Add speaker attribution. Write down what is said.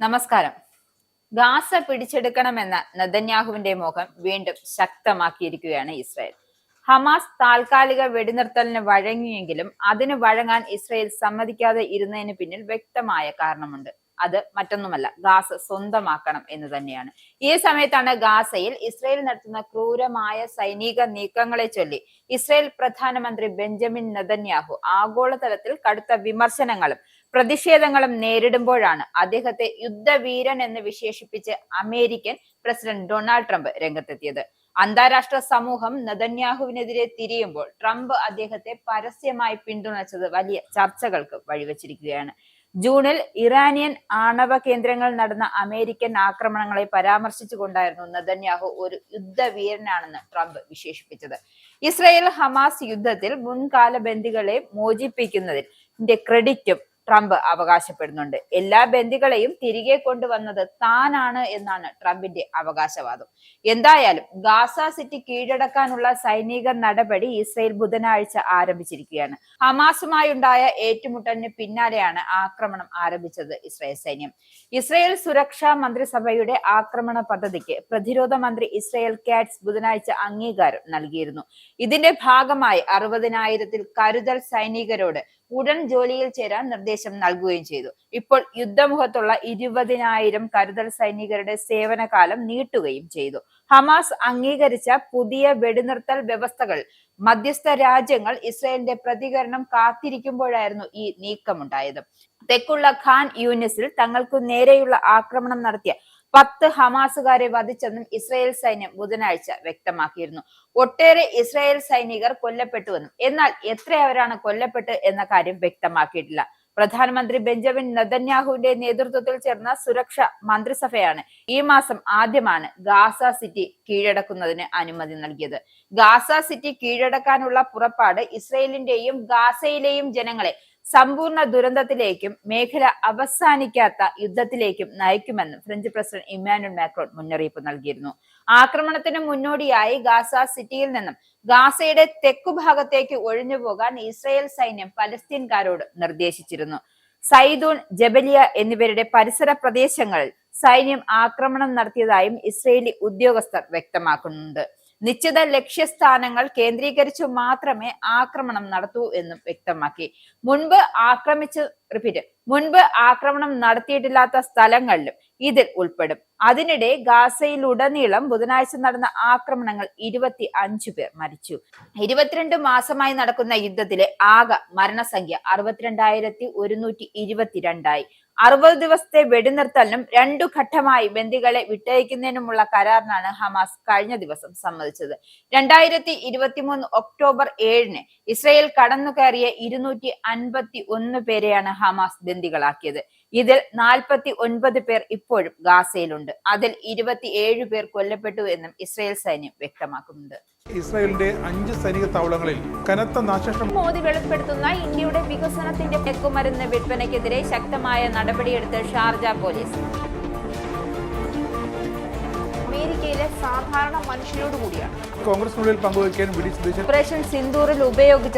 Speaker 1: നമസ്കാരം. ഗാസ പിടിച്ചെടുക്കണമെന്ന നെതന്യാഹുവിന്റെ മോഹം വീണ്ടും ശക്തമാക്കിയിരിക്കുകയാണ് ഇസ്രായേൽ. ഹമാസ് താൽക്കാലിക വെടിനിർത്തലിന് വഴങ്ങിയെങ്കിലും അതിന് വഴങ്ങാൻ ഇസ്രായേൽ സമ്മതിക്കാതെ ഇരുന്നതിന് പിന്നിൽ വ്യക്തമായ കാരണമുണ്ട്. അത് മറ്റൊന്നുമല്ല, ഗാസ സ്വന്തമാക്കണം എന്ന് തന്നെയാണ്. ഈ സമയത്താണ് ഗാസയിൽ ഇസ്രായേൽ നടത്തുന്ന ക്രൂരമായ സൈനിക നീക്കങ്ങളെ ചൊല്ലി ഇസ്രായേൽ പ്രധാനമന്ത്രി ബെഞ്ചമിൻ നെതന്യാഹു ആഗോളതലത്തിൽ കടുത്ത വിമർശനങ്ങളും പ്രതിഷേധങ്ങളും നേരിടുമ്പോഴാണ് അദ്ദേഹത്തെ യുദ്ധവീരൻ എന്ന് വിശേഷിപ്പിച്ച് അമേരിക്കൻ പ്രസിഡന്റ് ഡൊണാൾഡ് ട്രംപ് രംഗത്തെത്തിയത്. അന്താരാഷ്ട്ര സമൂഹം നെതന്യാഹുവിനെതിരെ തിരിയുമ്പോൾ ട്രംപ് അദ്ദേഹത്തെ പരസ്യമായി പിന്തുണച്ചത് വലിയ ചർച്ചകൾക്ക് വഴിവെച്ചിരിക്കുകയാണ്. ജൂണിൽ ഇറാനിയൻ ആണവ കേന്ദ്രങ്ങൾ നടന്ന അമേരിക്കൻ ആക്രമണങ്ങളെ പരാമർശിച്ചുകൊണ്ടായിരുന്നു നെതന്യാഹു ഒരു യുദ്ധവീരനാണെന്ന് ട്രംപ് വിശേഷിപ്പിച്ചത്. ഇസ്രായേൽ ഹമാസ് യുദ്ധത്തിൽ മുൻകാല ബന്ദികളെ മോചിപ്പിക്കുന്നതിന്റെ ക്രെഡിറ്റും ട്രംപ് അവകാശപ്പെടുന്നുണ്ട്. എല്ലാ ബന്ദികളെയും തിരികെ കൊണ്ടുവന്നത് താനാണ് എന്നാണ് ട്രംപിന്റെ അവകാശവാദം. എന്തായാലും ഗാസ സിറ്റി കീഴടക്കാനുള്ള സൈനിക നടപടി ഇസ്രായേൽ ബുധനാഴ്ച ആരംഭിച്ചിരിക്കുകയാണ്. ഹമാസുമായുണ്ടായ ഏറ്റുമുട്ടലിന് പിന്നാലെയാണ് ആക്രമണം ആരംഭിച്ചത് ഇസ്രായേൽ സൈന്യം. ഇസ്രായേൽ സുരക്ഷാ മന്ത്രിസഭയുടെ ആക്രമണ പദ്ധതിക്ക് പ്രതിരോധ മന്ത്രി ഇസ്രായേൽ കാറ്റ്സ് ബുധനാഴ്ച അംഗീകാരം നൽകിയിരുന്നു. ഇതിന്റെ ഭാഗമായി 60,000 കരുതൽ സൈനികരോട് ഉടൻ ജോലിയിൽ ചേരാൻ നിർദ്ദേശം നൽകുകയും ചെയ്തു. ഇപ്പോൾ യുദ്ധമുഖത്തുള്ള 20,000 കരുതൽ സൈനികരുടെ സേവനകാലം നീട്ടുകയും ചെയ്തു. ഹമാസ് അംഗീകരിച്ച പുതിയ വെടിനിർത്തൽ വ്യവസ്ഥകൾ മധ്യസ്ഥ രാജ്യങ്ങൾ ഇസ്രായേലിന്റെ പ്രതികരണം കാത്തിരിക്കുമ്പോഴായിരുന്നു ഈ നീക്കമുണ്ടായത്. തെക്കുള്ള ഖാൻ യൂനിസിൽ തങ്ങൾക്കു നേരെയുള്ള ആക്രമണം നടത്തിയ 10 ഹമാസുകാരെ വധിച്ചെന്നും ഇസ്രായേൽ സൈന്യം ബുധനാഴ്ച വ്യക്തമാക്കിയിരുന്നു. ഒട്ടേറെ ഇസ്രായേൽ സൈനികർ കൊല്ലപ്പെട്ടുവെന്നും എന്നാൽ എത്രയവരാണ് കൊല്ലപ്പെട്ട് എന്ന കാര്യം വ്യക്തമാക്കിയിട്ടില്ല. പ്രധാനമന്ത്രി ബെഞ്ചമിൻ നെതന്യാഹുവിന്റെ നേതൃത്വത്തിൽ ചേർന്ന സുരക്ഷാ മന്ത്രിസഭയാണ് ഈ മാസം ആദ്യമാണ് ഗാസ സിറ്റി കീഴടക്കുന്നതിന് അനുമതി നൽകിയത്. ഗാസ സിറ്റി കീഴടക്കാനുള്ള പുറപ്പാട് ഇസ്രായേലിന്റെയും ഗാസയിലെയും ജനങ്ങളെ സമ്പൂർണ്ണ ദുരന്തത്തിലേക്കും മേഖല അവസാനിക്കാത്ത യുദ്ധത്തിലേക്കും നയിക്കുമെന്ന് ഫ്രഞ്ച് പ്രസിഡന്റ് ഇമ്മാനുവൽ മാക്രോൺ മുന്നറിയിപ്പ് നൽകിയിരുന്നു. ആക്രമണത്തിന് മുന്നോടിയായി ഗാസ സിറ്റിയിൽ നിന്നും ഗാസയുടെ തെക്കുഭാഗത്തേക്ക് ഒഴിഞ്ഞുപോകാൻ ഇസ്രായേൽ സൈന്യം പലസ്തീൻകാരോട് നിർദ്ദേശിച്ചിരുന്നു. സൈദൂൺ, ജബലിയ എന്നിവരുടെ പരിസര പ്രദേശങ്ങളിൽ സൈന്യം ആക്രമണം നടത്തിയതായും ഇസ്രായേലി ഉദ്യോഗസ്ഥർ വ്യക്തമാക്കുന്നുണ്ട്. നിശ്ചിത ലക്ഷ്യസ്ഥാനങ്ങൾ കേന്ദ്രീകരിച്ചു മാത്രമേ ആക്രമണം നടത്തൂ എന്നും വ്യക്തമാക്കി. മുൻപ് ആക്രമണം നടത്തിയിട്ടില്ലാത്ത സ്ഥലങ്ങളിലും ഇതിൽ ഉൾപ്പെടും. അതിനിടെ ഗാസയിലുടനീളം ബുധനാഴ്ച നടന്ന ആക്രമണങ്ങൾ 25 പേർ മരിച്ചു. 22 മാസമായി നടക്കുന്ന യുദ്ധത്തിലെ ആകെ മരണസംഖ്യ 62,122 60 ദിവസത്തെ വെടിനിർത്തലിനും 2 ഘട്ടമായി ബന്ദികളെ വിട്ടയക്കുന്നതിനുമുള്ള കരാറിനാണ് ഹമാസ് കഴിഞ്ഞ ദിവസം സമ്മതിച്ചത്. 2023 ഒക്ടോബർ 7-ന് ഇസ്രായേൽ കടന്നുകയറിയ 251 പേരെയാണ് ഹമാസ് ബന്ദികളാക്കിയത്. ഇതിൽ 49 പേർ ഇപ്പോഴും ഗാസയിലുണ്ട്. അതിൽ 27 പേർ കൊല്ലപ്പെട്ടു എന്നും ഇസ്രായേൽ സൈന്യം വ്യക്തമാക്കുന്നുണ്ട്.
Speaker 2: ഇസ്രായേലിന്റെ 5 സൈനിക താവളങ്ങളിൽ കനത്ത നാശനഷ്ടം.
Speaker 1: മോദി വെളിപ്പെടുത്തുന്ന ഇന്ത്യയുടെ വികസനത്തിന്റെ മയക്കുമരുന്ന് വിൽപ്പനയ്ക്കെതിരെ ശക്തമായ നടപടിയെടുത്ത് ഷാർജ പോലീസ്. അമേരിക്കയിലെ സാധാരണ മനുഷ്യരോട് കൂടിയാണ്
Speaker 2: കോൺഗ്രസിനുള്ളിൽ പങ്കുവയ്ക്കാൻ
Speaker 1: ഓപ്പറേഷൻ സിന്ദൂറിൽ ഉപയോഗിച്ച